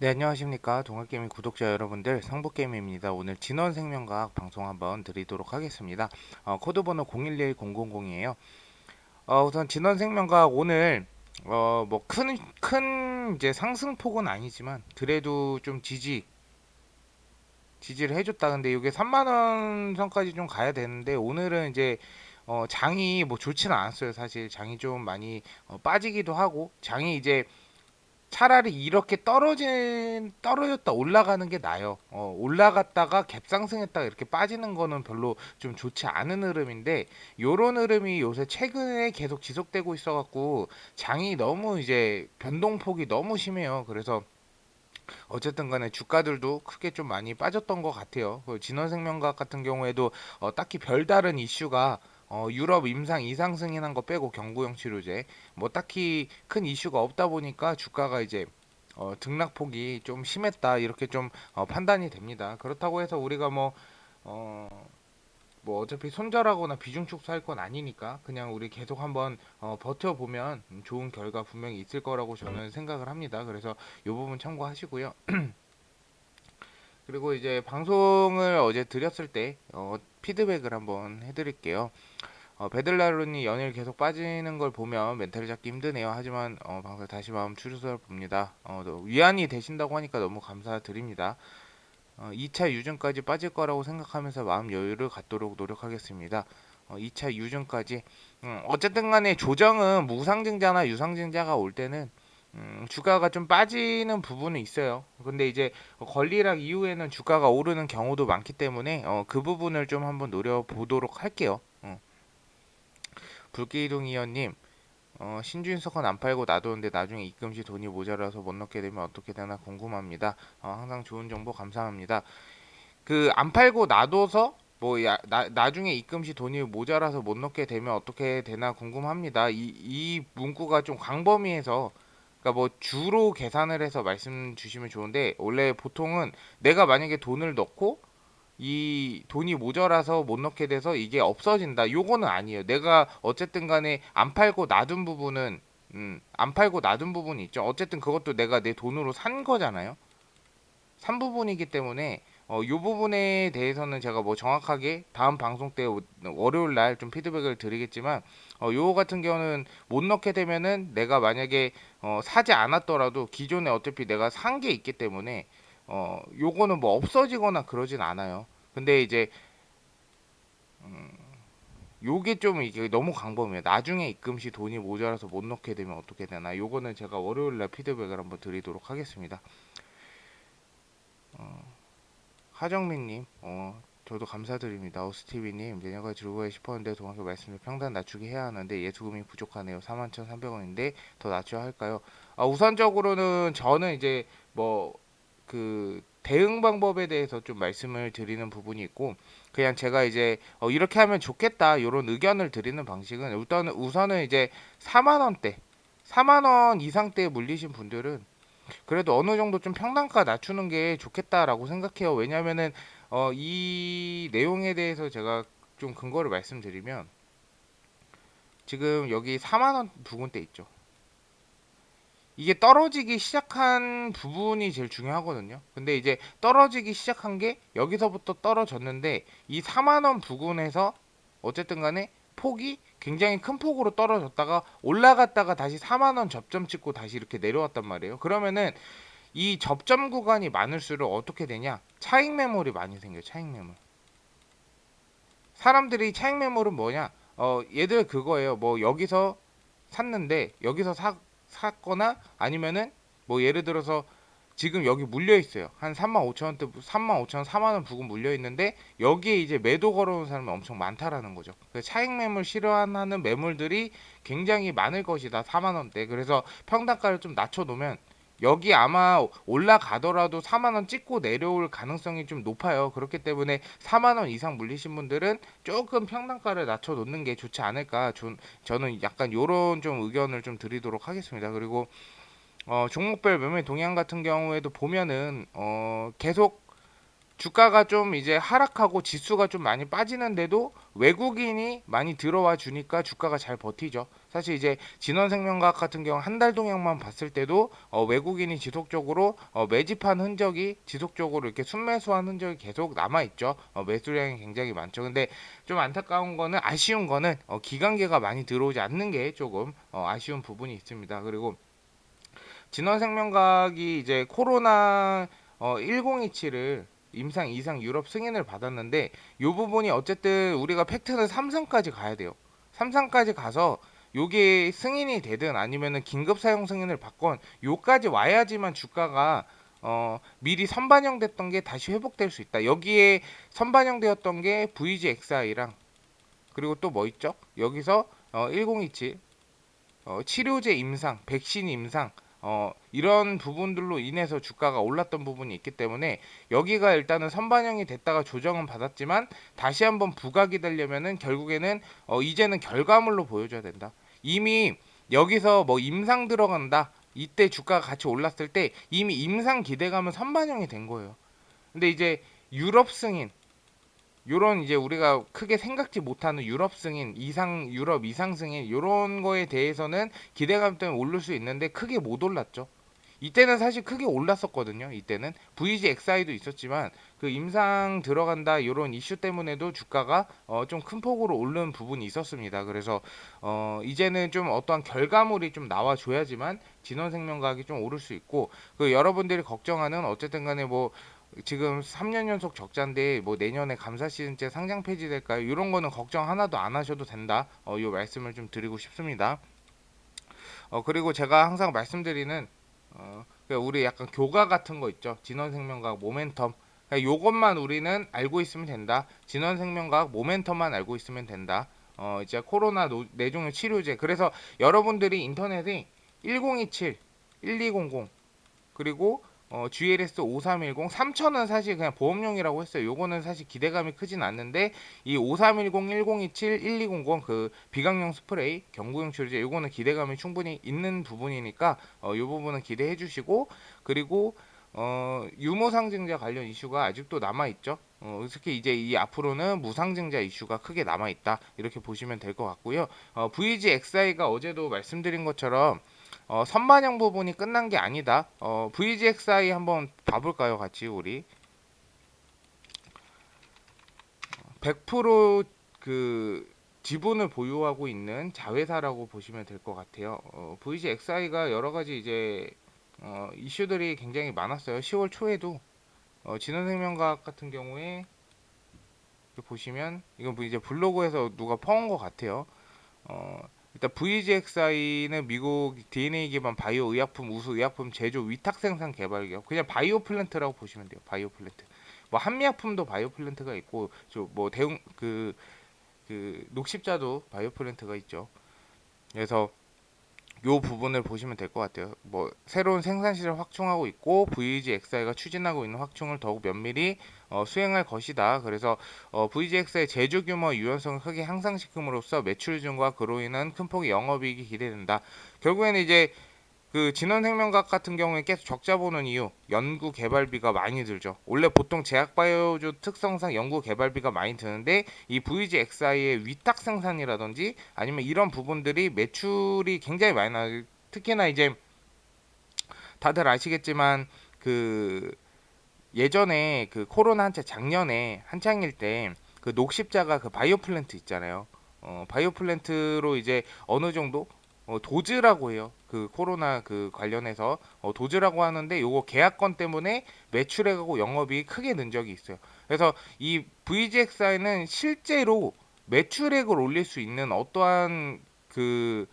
네, 안녕하십니까. 동학개미 구독자 여러분들, 성북개미입니다. 오늘 진원생명과학 방송 한번 드리도록 하겠습니다. 코드번호 011000이에요. 우선 진원생명과학 오늘, 뭐, 큰 이제 상승폭은 아니지만, 그래도 좀 지지를 해줬다. 근데 이게 3만원 선까지 좀 가야 되는데, 오늘은 이제, 장이 뭐 좋지는 않았어요. 사실 장이 좀 많이 빠지기도 하고, 장이 이제 차라리 이렇게 떨어졌다 올라가는 게 나아요. 올라갔다가 갭상승했다가 이렇게 빠지는 거는 별로 좀 좋지 않은 흐름인데, 요런 흐름이 요새 최근에 계속 지속되고 있어갖고 장이 너무 이제 변동폭이 너무 심해요. 그래서 어쨌든 간에 주가들도 크게 좀 많이 빠졌던 것 같아요. 그 진원생명과학 같은 경우에도 딱히 별다른 이슈가 유럽 임상 이상승인한 거 빼고 경구용 치료제 뭐 딱히 큰 이슈가 없다 보니까 주가가 이제 등락폭이 좀 심했다 이렇게 좀 판단이 됩니다. 그렇다고 해서 우리가 어, 뭐 어차피 손절하거나 비중 축소할 건 아니니까 그냥 우리 계속 한번 버텨보면 좋은 결과 분명히 있을 거라고 저는 생각을 합니다. 그래서 이 부분 참고하시고요. 그리고 이제 방송을 어제 드렸을 때 피드백을 한번 해드릴게요. 베들라룬이 연일 계속 빠지는 걸 보면 멘탈 잡기 힘드네요. 하지만 방송 다시 마음 추스러 봅니다. 위안이 되신다고 하니까 너무 감사드립니다. 2차 유증까지 빠질 거라고 생각하면서 마음 여유를 갖도록 노력하겠습니다. 2차 유증까지 어쨌든 간에 조정은 무상증자나 유상증자가 올 때는 주가가 좀 빠지는 부분은 있어요. 근데 이제 권리락 이후에는 주가가 오르는 경우도 많기 때문에 그 부분을 좀 한번 노려보도록 할게요. 불기둥이원님, 신주인석은 안 팔고 놔두는데 나중에 입금 시 돈이 모자라서 못 넣게 되면 어떻게 되나 궁금합니다. 항상 좋은 정보 감사합니다. 그 안 팔고 놔둬서 나중에 입금 시 돈이 모자라서 못 넣게 되면 어떻게 되나 궁금합니다. 이 문구가 좀 광범위해서 그러니까 뭐 주로 계산을 해서 말씀 주시면 좋은데 원래 보통은 내가 만약에 돈을 넣고 이 돈이 모자라서 못 넣게 돼서 이게 없어진다. 요거는 아니에요. 내가 어쨌든 간에 안 팔고 놔둔 부분은 안 팔고 놔둔 부분이 있죠. 어쨌든 그것도 내가 내 돈으로 산 거잖아요. 산 부분이기 때문에 요 부분에 대해서는 제가 뭐 정확하게 다음 방송 때 월요일 날 좀 피드백을 드리겠지만 요 같은 경우는 못 넣게 되면은 내가 만약에 사지 않았더라도 기존에 어차피 내가 산 게 있기 때문에 요거는 뭐 없어지거나 그러진 않아요. 근데 이제 요게 좀 이게 너무 광범위해요. 나중에 입금 시 돈이 모자라서 못 넣게 되면 어떻게 되나? 요거는 제가 월요일 날 피드백을 한번 드리도록 하겠습니다. 하정민님, 저도 감사드립니다. 오스티비님, 내년까지 즐거워 싶었는데 동학교 말씀대 평단 낮추기 해야 하는데 예수금이 부족하네요. 41,300원인데 더 낮춰야 할까요? 우선적으로는 저는 이제 뭐 그 대응 방법에 대해서 좀 말씀을 드리는 부분이 있고 그냥 제가 이제 이렇게 하면 좋겠다 이런 의견을 드리는 방식은 우선은 이제 4만 원대, 4만 원 이상대에 물리신 분들은 그래도 어느 정도 좀 평단가 낮추는 게 좋겠다라고 생각해요. 왜냐면은 이 내용에 대해서 제가 좀 근거를 말씀드리면 지금 여기 4만 원 부근대 있죠. 이게 떨어지기 시작한 부분이 제일 중요하거든요. 근데 이제 떨어지기 시작한 게 여기서부터 떨어졌는데 이 4만 원 부근에서 어쨌든 간에 폭이 굉장히 큰 폭으로 떨어졌다가 올라갔다가 다시 4만 원 접점 찍고 다시 이렇게 내려왔단 말이에요. 그러면은 이 접점 구간이 많을수록 어떻게 되냐? 차익 매물이 많이 생겨요. 차익 매물. 사람들이 차익 매물은 뭐냐? 얘들 그거예요. 뭐 여기서 샀는데 여기서 샀거나 아니면은 뭐 예를 들어서 지금 여기 물려 있어요. 한 3만 5천 원대, 3만 5천 원, 4만 원 부근 물려 있는데 여기에 이제 매도 걸어온 사람이 엄청 많다라는 거죠. 차익 매물 실현하는 매물들이 굉장히 많을 것이다. 4만 원대. 그래서 평단가를 좀 낮춰 놓으면 여기 아마 올라가더라도 4만 원 찍고 내려올 가능성이 좀 높아요. 그렇기 때문에 4만 원 이상 물리신 분들은 조금 평단가를 낮춰 놓는 게 좋지 않을까. 저는 약간 요런 좀 의견을 좀 드리도록 하겠습니다. 그리고 종목별 매매 동향 같은 경우에도 보면은 계속 주가가 좀 이제 하락하고 지수가 좀 많이 빠지는데도 외국인이 많이 들어와 주니까 주가가 잘 버티죠. 사실 이제 진원생명과학 같은 경우 한 달 동향만 봤을 때도 외국인이 지속적으로 매집한 흔적이 지속적으로 이렇게 순매수한 흔적이 계속 남아 있죠. 매수량이 굉장히 많죠. 근데 좀 안타까운 거는 아쉬운 거는 기관계가 많이 들어오지 않는 게 조금 아쉬운 부분이 있습니다. 그리고 진원생명과학이 이제 코로나 1027을 임상 이상 유럽 승인을 받았는데 이 부분이 어쨌든 우리가 팩트는 3상까지 가야 돼요. 3상까지 가서 요게 승인이 되든 아니면은 긴급 사용 승인을 받건 요까지 와야지만 주가가 미리 선반영됐던 게 다시 회복될 수 있다. 여기에 선반영되었던 게 VGXI랑 그리고 또 뭐 있죠? 여기서 1027 치료제 임상, 백신 임상 이런 부분들로 인해서 주가가 올랐던 부분이 있기 때문에 여기가 일단은 선반영이 됐다가 조정은 받았지만 다시 한번 부각이 되려면은 결국에는 이제는 결과물로 보여줘야 된다. 이미 여기서 뭐 임상 들어간다. 이때 주가가 같이 올랐을 때 이미 임상 기대감은 선반영이 된 거예요. 근데 이제 유럽 승인 요런 이제 우리가 크게 생각지 못하는 유럽 승인, 유럽 이상 승인 요런 거에 대해서는 기대감 때문에 오를 수 있는데 크게 못 올랐죠. 이때는 사실 크게 올랐었거든요. 이때는 VGXI도 있었지만 그 임상 들어간다 요런 이슈 때문에도 주가가 좀 큰 폭으로 오른 부분이 있었습니다. 그래서 이제는 좀 어떠한 결과물이 좀 나와줘야지만 진원생명과학이 좀 오를 수 있고 그 여러분들이 걱정하는 어쨌든 간에 뭐 지금 3년 연속 적자인데 뭐 내년에 감사 시즌째 상장 폐지될까요? 이런 거는 걱정 하나도 안 하셔도 된다. 이 말씀을 좀 드리고 싶습니다. 그리고 제가 항상 말씀드리는 우리 약간 교과 같은 거 있죠. 진원생명과학 모멘텀. 요것만 우리는 알고 있으면 된다. 진원생명과학 모멘텀만 알고 있으면 된다. 이제 코로나 뇌종양 치료제. 그래서 여러분들이 인터넷에 1027, 1200 그리고 GLS 5310 3000은 사실 그냥 보험용이라고 했어요. 요거는 사실 기대감이 크진 않는데 이 5310, 1027, 1200 그 비강용 스프레이, 경구용 치료제 요거는 기대감이 충분히 있는 부분이니까 요 부분은 기대해 주시고 그리고 유무상증자 관련 이슈가 아직도 남아 있죠. 특히 이제 이 앞으로는 무상증자 이슈가 크게 남아 있다. 이렇게 보시면 될 것 같고요. VGXI가 어제도 말씀드린 것처럼 선반영 부분이 끝난 게 아니다. VGXI 한번 봐볼까요, 같이 우리 100%그 지분을 보유하고 있는 자회사라고 보시면 될 것 같아요. VGXI가 여러 가지 이제 이슈들이 굉장히 많았어요. 10월 초에도 진원생명과학 같은 경우에 보시면 이건 뭐 이제 블로그에서 누가 퍼온 것 같아요. 어, 일단 VGXI는 미국 DNA 기반 바이오 의약품 우수 의약품 제조 위탁 생산 개발 기업. 그냥 바이오 플랜트라고 보시면 돼요. 바이오 플랜트. 뭐 한미약품도 바이오 플랜트가 있고 뭐 대웅 그 녹십자도 바이오 플랜트가 있죠. 그래서 요 부분을 보시면 될 것 같아요. 뭐 새로운 생산시설 확충하고 있고 VGXI가 추진하고 있는 확충을 더욱 면밀히 수행할 것이다. 그래서 VGX의 제조 규모 유연성을 크게 향상시킴으로써 매출 증과 그로 인한 큰 폭의 영업이익이 기대된다. 결국에는 이제 그 진원생명과학 같은 경우에 계속 적자 보는 이유 연구 개발비가 많이 들죠. 원래 보통 제약바이오주 특성상 연구 개발비가 많이 드는데 이 VGXI의 위탁 생산이라든지 아니면 이런 부분들이 매출이 굉장히 많이 나요. 특히나 이제 다들 아시겠지만 그 예전에 그 코로나 작년에 한창일 때 그 녹십자가 그 바이오 플랜트 있잖아요. 바이오 플랜트로 이제 어느 정도 도즈라고 해요. 그 코로나 그 관련해서 도즈라고 하는데 요거 계약건 때문에 매출액하고 영업이 크게 는 적이 있어요. 그래서 이 VGXI는 실제로 매출액을 올릴 수 있는 어떠한 그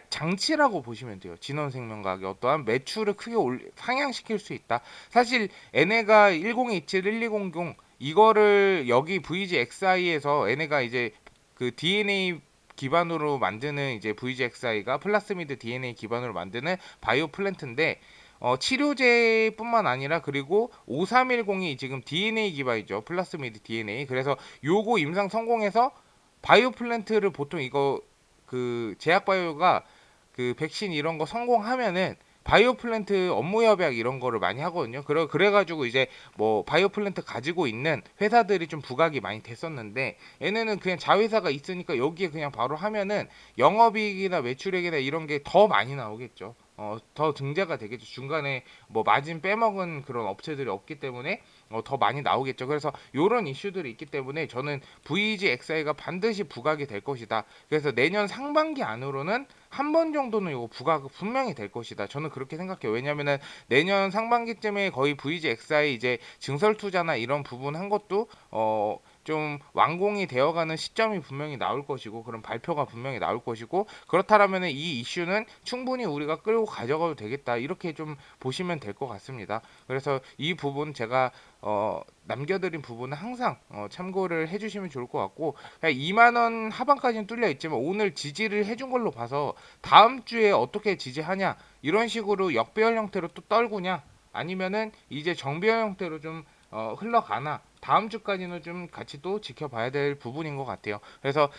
장치라고 보시면 돼요. 진원생명과학이 어떠한 매출을 크게 상향시킬 수 있다. 사실 얘네가 1027, 1200 이거를 여기 VGXI에서 얘네가 이제 그 DNA 기반으로 만드는 이제 VGXI가 플라스미드 DNA 기반으로 만드는 바이오 플랜트인데 치료제뿐만 아니라 그리고 5310이 지금 DNA 기반이죠. 플라스미드 DNA. 그래서 요거 임상 성공해서 바이오 플랜트를 보통 이거 그 제약바이오가 그 백신 이런 거 성공하면은 바이오 플랜트 업무 협약 이런 거를 많이 하거든요. 그래가지고 이제 뭐 바이오 플랜트 가지고 있는 회사들이 좀 부각이 많이 됐었는데, 얘네는 그냥 자회사가 있으니까 여기에 그냥 바로 하면은 영업이익이나 매출액이나 이런 게 더 많이 나오겠죠. 더 증자가 되겠죠. 중간에 뭐 마진 빼먹은 그런 업체들이 없기 때문에 더 많이 나오겠죠. 그래서 이런 이슈들이 있기 때문에 저는 VGXI가 반드시 부각이 될 것이다. 그래서 내년 상반기 안으로는 한 번 정도는 이거 부각 분명히 될 것이다. 저는 그렇게 생각해요. 왜냐면은 내년 상반기쯤에 거의 VGXI 이제 증설 투자나 이런 부분 한 것도 좀 완공이 되어가는 시점이 분명히 나올 것이고, 그런 발표가 분명히 나올 것이고, 그렇다라면 이 이슈는 충분히 우리가 끌고 가져가도 되겠다, 이렇게 좀 보시면 될 것 같습니다. 그래서 이 부분 제가 남겨드린 부분은 항상 참고를 해주시면 좋을 것 같고, 2만 원 하반까지는 뚫려 있지만 오늘 지지를 해준 걸로 봐서 다음 주에 어떻게 지지하냐, 이런 식으로 역배열 형태로 또 떨구냐, 아니면은 이제 정배열 형태로 좀 흘러가나, 다음 주까지는 좀 같이 또 지켜봐야 될 부분인 것 같아요. 그래서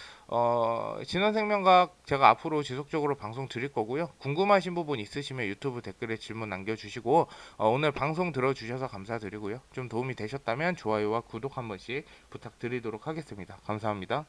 진원생명학 제가 앞으로 지속적으로 방송 드릴 거고요. 궁금하신 부분 있으시면 유튜브 댓글에 질문 남겨주시고, 오늘 방송 들어주셔서 감사드리고요. 좀 도움이 되셨다면 좋아요와 구독 한 번씩 부탁드리도록 하겠습니다. 감사합니다.